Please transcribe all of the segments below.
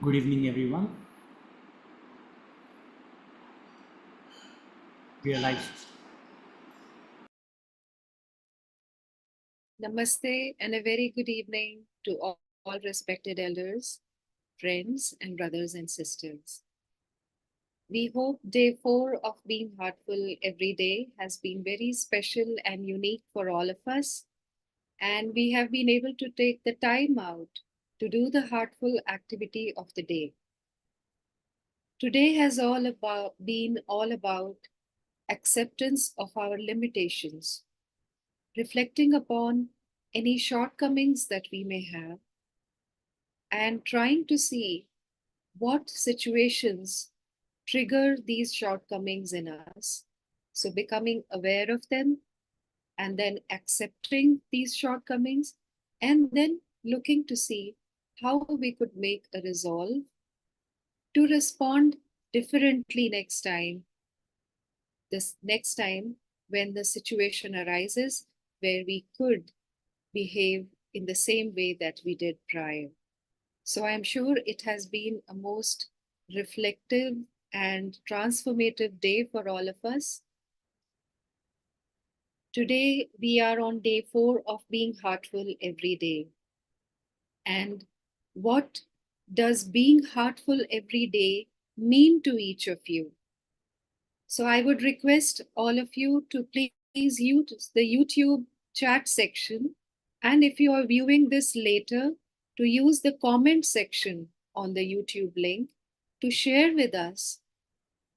Good evening, everyone. We are live. Namaste and a very good evening to all respected elders, friends, and brothers and sisters. We hope day 4 of Being Heartful Every Day has been very special and unique for all of us, and we have been able to take the time out to do the heartful activity of the day. Today has been all about acceptance of our limitations, reflecting upon any shortcomings that we may have, and trying to see what situations trigger these shortcomings in us. So, becoming aware of them and then accepting these shortcomings, and then looking to see how we could make a resolve to respond differently next time when the situation arises where we could behave in the same way that we did prior. So I'm sure it has been a most reflective and transformative day for all of us. Today, we are on day 4 of Being Heartful Every Day. And what does being heartful every day mean to each of you? So I would request all of you to please use the YouTube chat section. And if you are viewing this later, to use the comment section on the YouTube link to share with us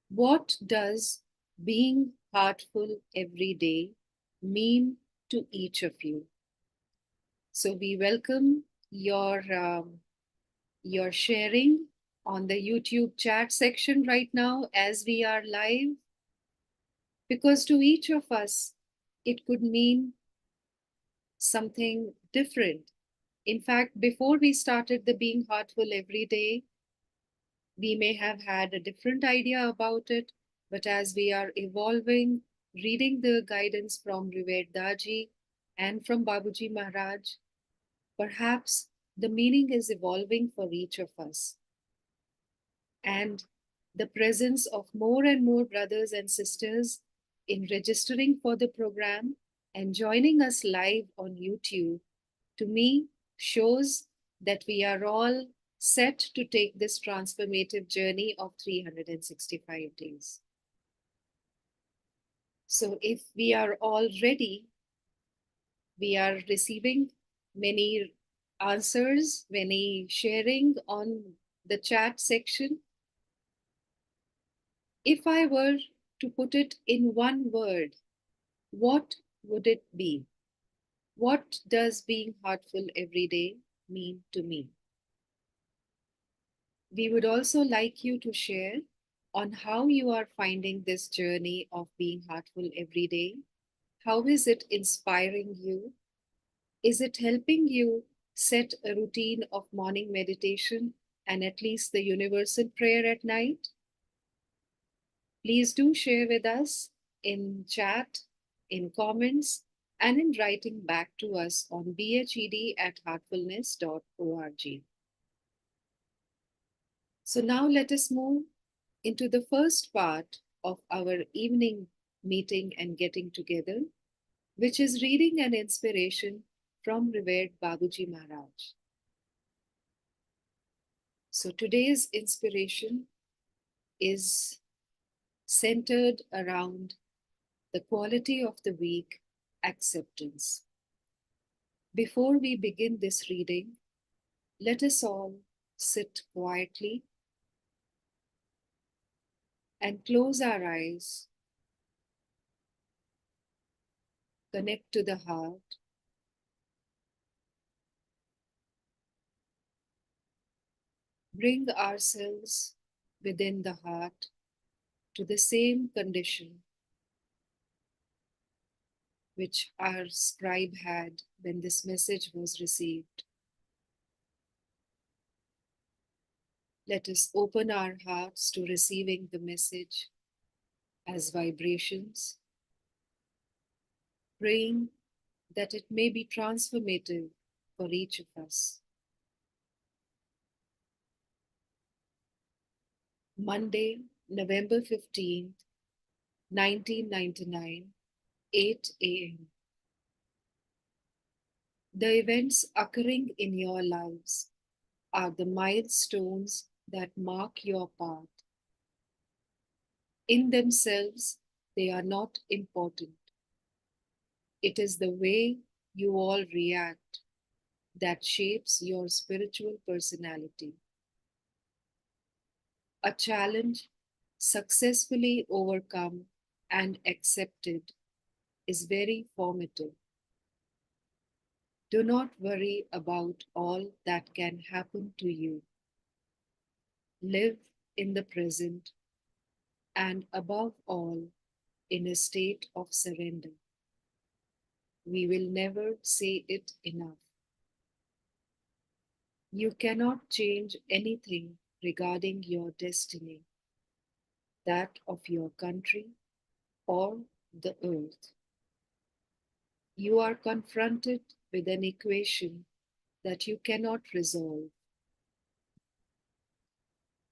what does being heartful every day mean to each of you. So we welcome your sharing on the YouTube chat section right now as we are live, because to each of us, it could mean something different. In fact, before we started the Being Heartful Every Day, we may have had a different idea about it, but as we are evolving, reading the guidance from Revered Daji and from Babuji Maharaj, perhaps the meaning is evolving for each of us. And the presence of more and more brothers and sisters in registering for the program and joining us live on YouTube, to me, shows that we are all set to take this transformative journey of 365 days. So, if we are all ready, we are receiving many answers, many sharing on the chat section. If I were to put it in one word, what would it be? What does being heartful every day mean to me? We would also like you to share on how you are finding this journey of being heartful every day. How is it inspiring you? Is it helping you set a routine of morning meditation and at least the universal prayer at night? Please do share with us in chat, in comments, and in writing back to us on bhed@heartfulness.org. So now let us move into the first part of our evening meeting and getting together, which is reading an inspiration from Revered Babuji Maharaj. So today's inspiration is centered around the quality of the week, acceptance. Before we begin this reading, let us all sit quietly and close our eyes, connect to the heart, bring ourselves within the heart to the same condition which our scribe had when this message was received. Let us open our hearts to receiving the message as vibrations, praying that it may be transformative for each of us. Monday, November 15th, 1999, 8 a.m. The events occurring in your lives are the milestones that mark your path. In themselves, they are not important. It is the way you all react that shapes your spiritual personality. A challenge successfully overcome and accepted is very formative. Do not worry about all that can happen to you. Live in the present and, above all, in a state of surrender. We will never say it enough. You cannot change anything regarding your destiny, that of your country or the earth. You are confronted with an equation that you cannot resolve.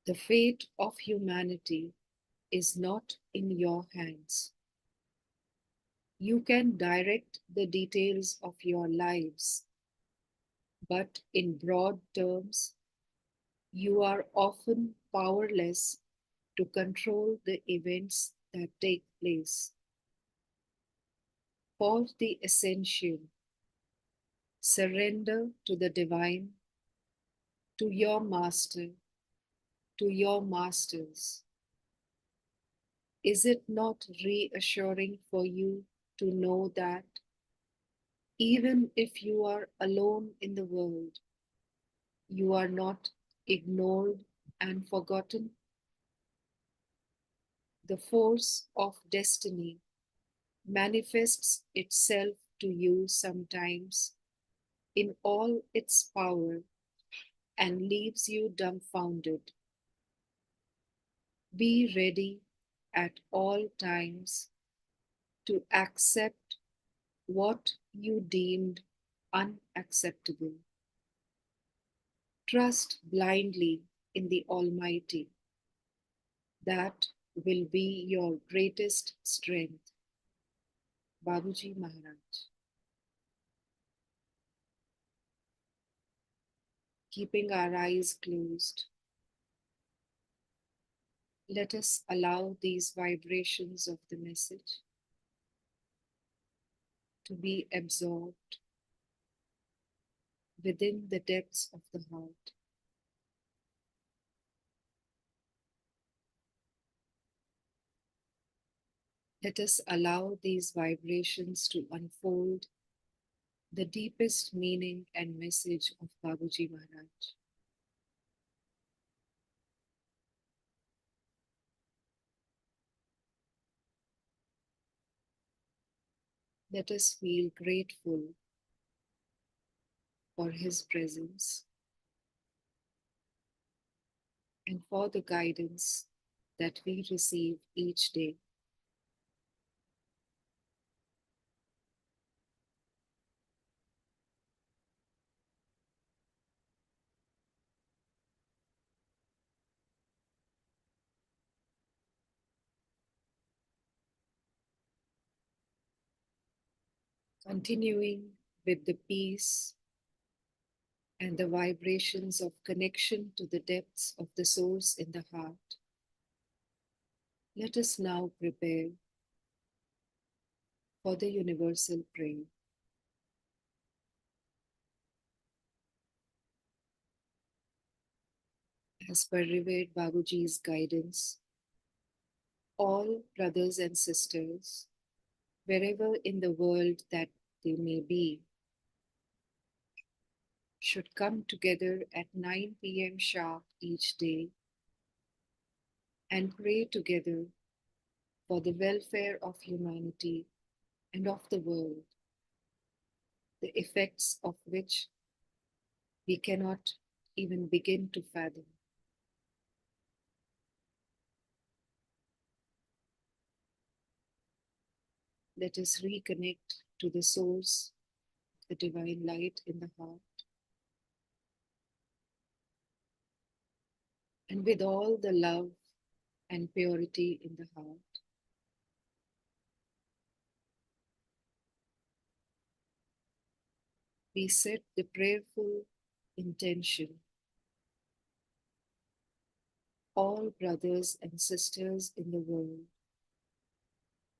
The fate of humanity is not in your hands. You can direct the details of your lives, but in broad terms, you are often powerless to control the events that take place. For the essential, surrender to the divine, to your master, to your masters. Is it not reassuring for you to know that even if you are alone in the world, you are not ignored and forgotten? The force of destiny manifests itself to you sometimes in all its power and leaves you dumbfounded. Be ready at all times to accept what you deemed unacceptable. Trust blindly in the Almighty. That will be your greatest strength. Babuji Maharaj. Keeping our eyes closed, let us allow these vibrations of the message to be absorbed within the depths of the heart. Let us allow these vibrations to unfold the deepest meaning and message of Babuji Maharaj. Let us feel grateful for his presence and for the guidance that we receive each day. Continuing with the peace and the vibrations of connection to the depths of the source in the heart, let us now prepare for the universal prayer. As per revered Babuji's guidance, all brothers and sisters, wherever in the world that they may be, should come together at 9 p.m. sharp each day and pray together for the welfare of humanity and of the world, the effects of which we cannot even begin to fathom. Let us reconnect to the source, the divine light in the heart. And with all the love and purity in the heart. We set the prayerful intention. All brothers and sisters in the world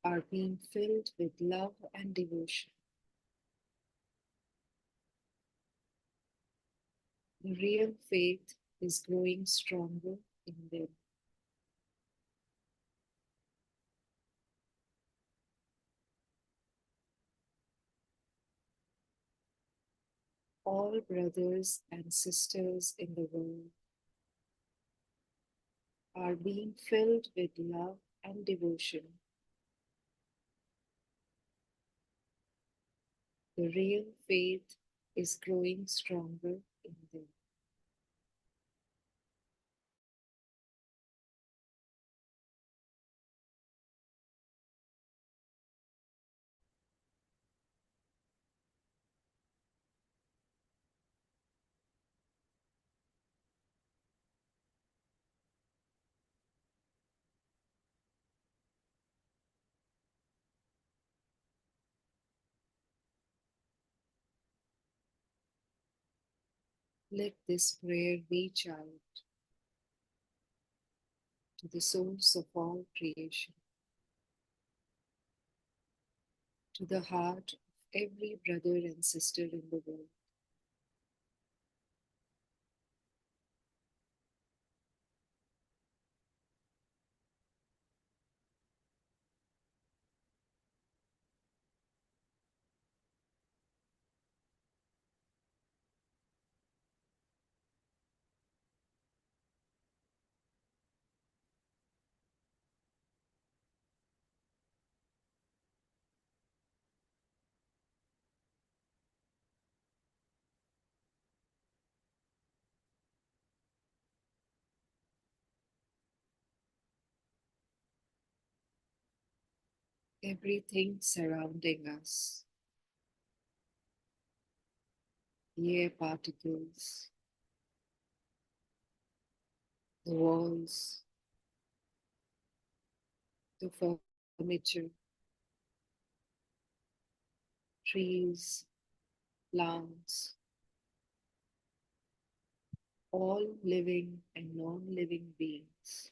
are being filled with love and devotion. The real faith is growing stronger in them. All brothers and sisters in the world are being filled with love and devotion. The real faith is growing stronger in them. Let this prayer reach out to the source of all creation, to the heart of every brother and sister in the world. Everything surrounding us, the air particles, the walls, the furniture, trees, plants, all living and non-living beings.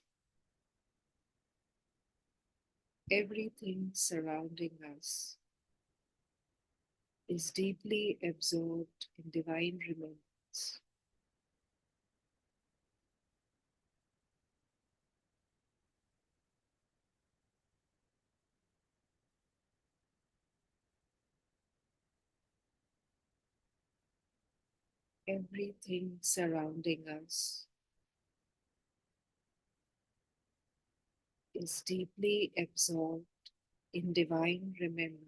Everything surrounding us is deeply absorbed in divine remembrance. Everything surrounding us is deeply absorbed in divine remembrance.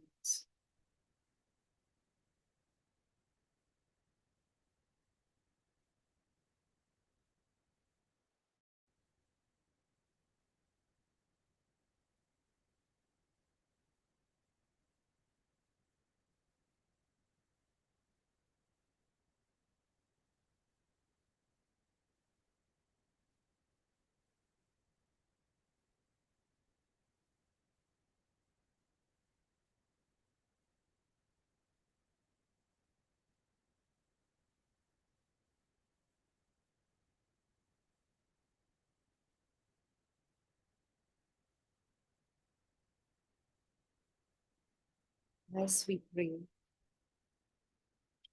As we pray,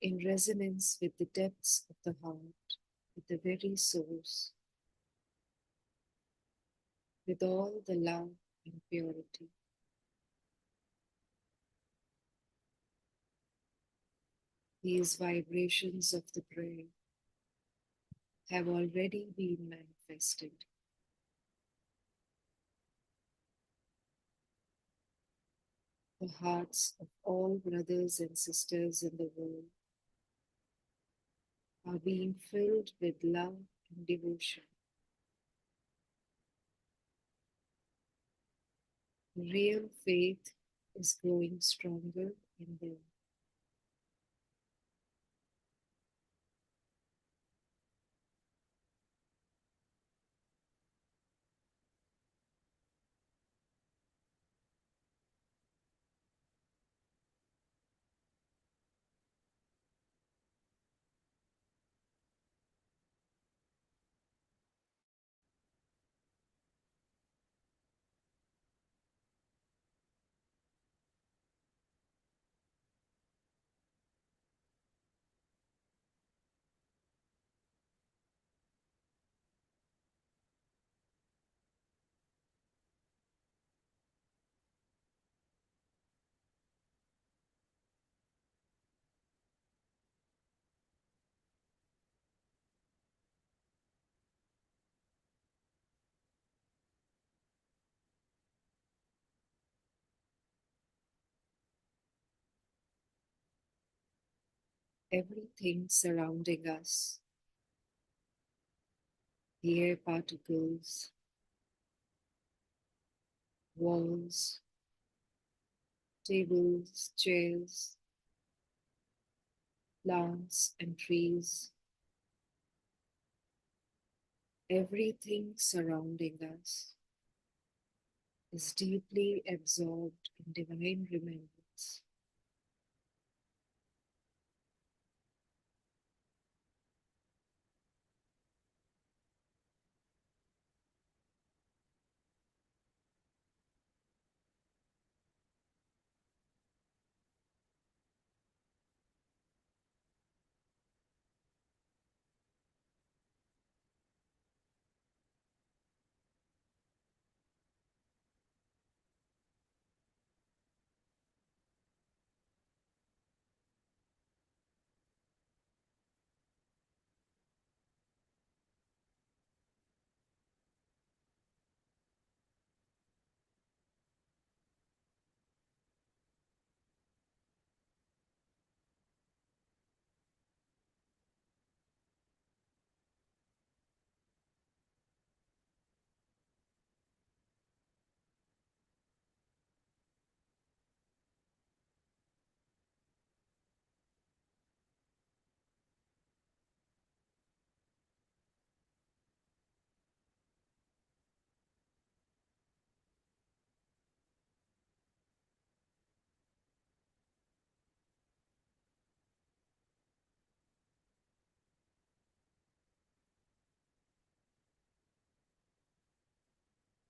in resonance with the depths of the heart, with the very source, with all the love and purity. These vibrations of the prayer have already been manifested. The hearts of all brothers and sisters in the world are being filled with love and devotion. Real faith is growing stronger in them. everything surrounding us, the air particles, walls, tables, chairs, plants, and trees, everything surrounding us is deeply absorbed in divine remembrance.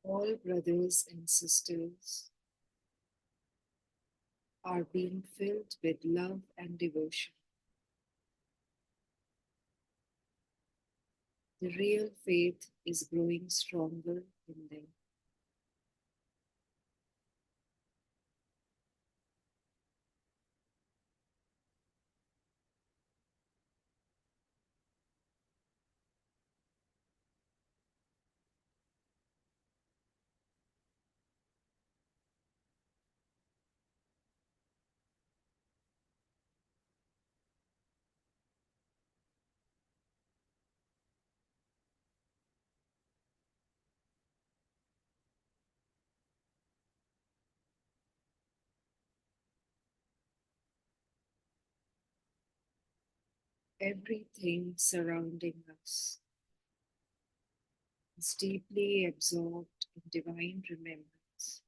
All brothers and sisters are being filled with love and devotion. The real faith is growing stronger in them. Everything surrounding us is deeply absorbed in divine remembrance.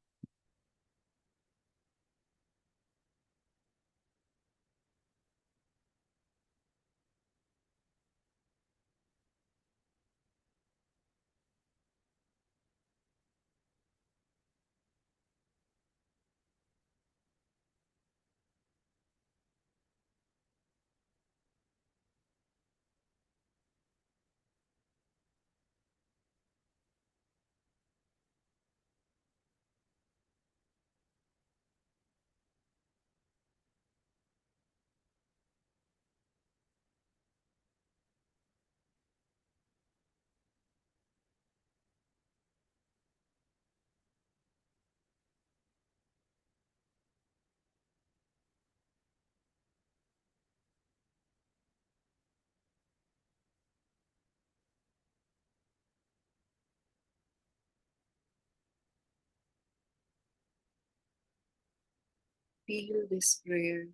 Feel this prayer,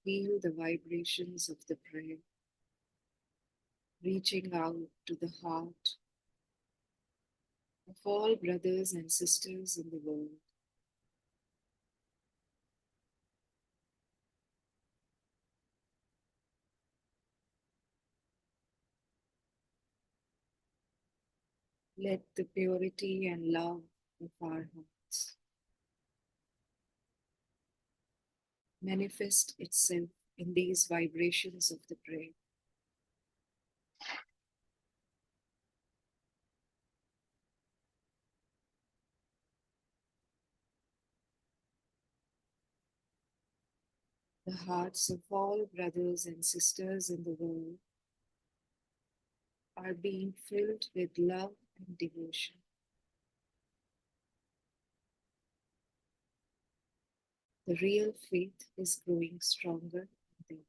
feel the vibrations of the prayer, reaching out to the heart of all brothers and sisters in the world. Let the purity and love of our hearts manifest itself in these vibrations of the prayer. The hearts of all brothers and sisters in the world are being filled with love and devotion. The real faith is growing stronger in them.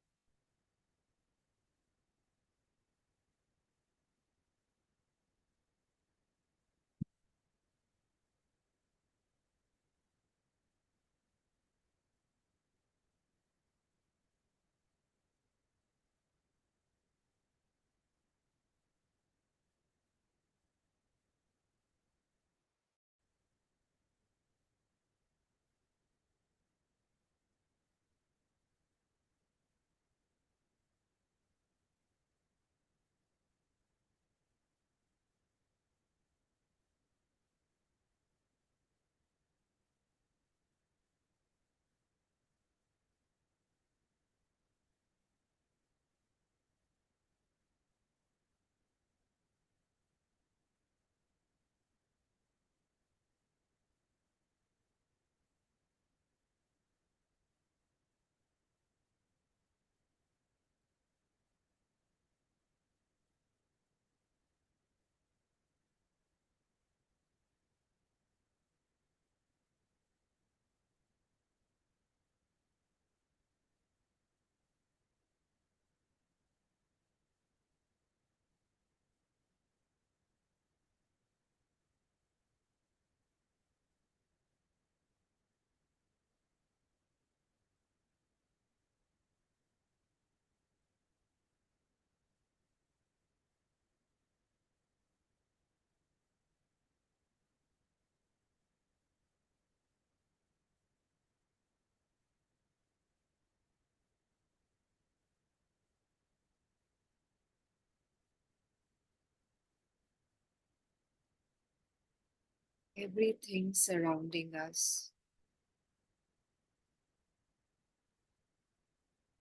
everything surrounding us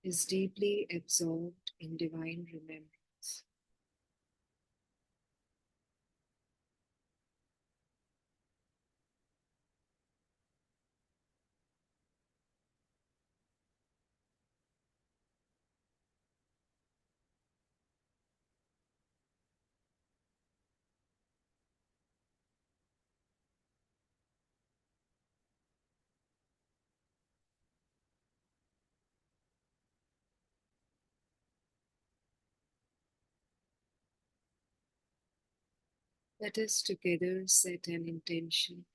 is deeply absorbed in divine remembrance. Let us together set an intention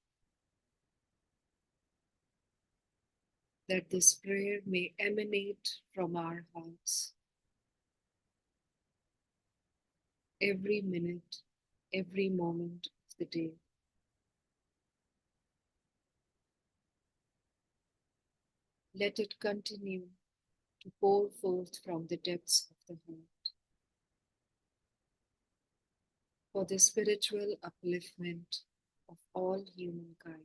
that this prayer may emanate from our hearts every minute, every moment of the day. Let it continue to pour forth from the depths of the heart for the spiritual upliftment of all humankind.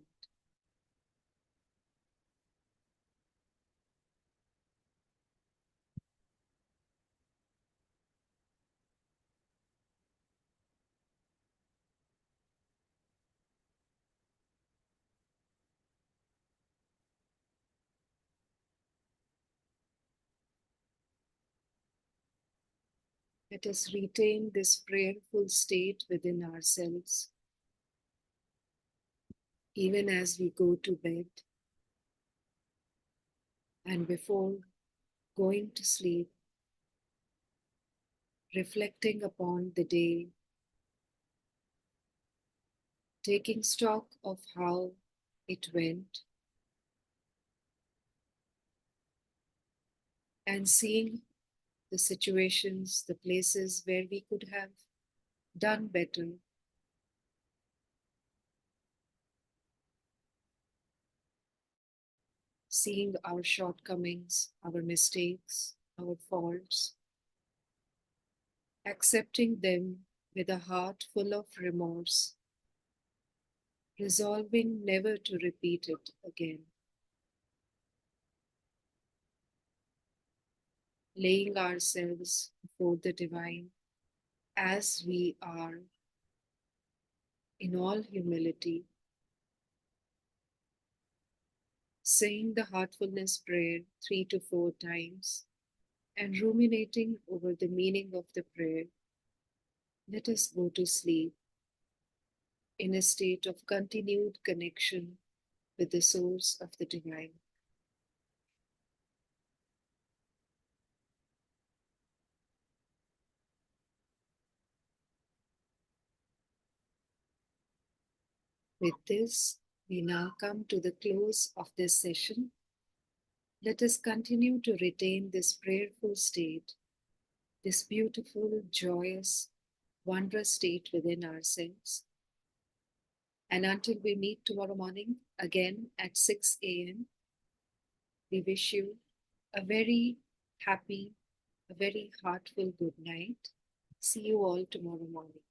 Let us retain this prayerful state within ourselves, even as we go to bed and before going to sleep, reflecting upon the day, taking stock of how it went, and seeing the situations, the places where we could have done better. Seeing our shortcomings, our mistakes, our faults, accepting them with a heart full of remorse, resolving never to repeat it again, laying ourselves before the divine as we are in all humility, saying the heartfulness prayer 3 to 4 times and ruminating over the meaning of the prayer. Let us go to sleep in a state of continued connection with the source of the divine. With this, we now come to the close of this session. Let us continue to retain this prayerful state, this beautiful, joyous, wondrous state within ourselves. And until we meet tomorrow morning again at 6 a.m., we wish you a very happy, a very heartful good night. See you all tomorrow morning.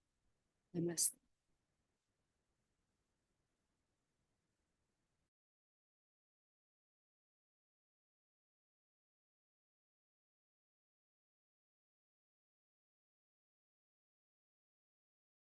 Namaste.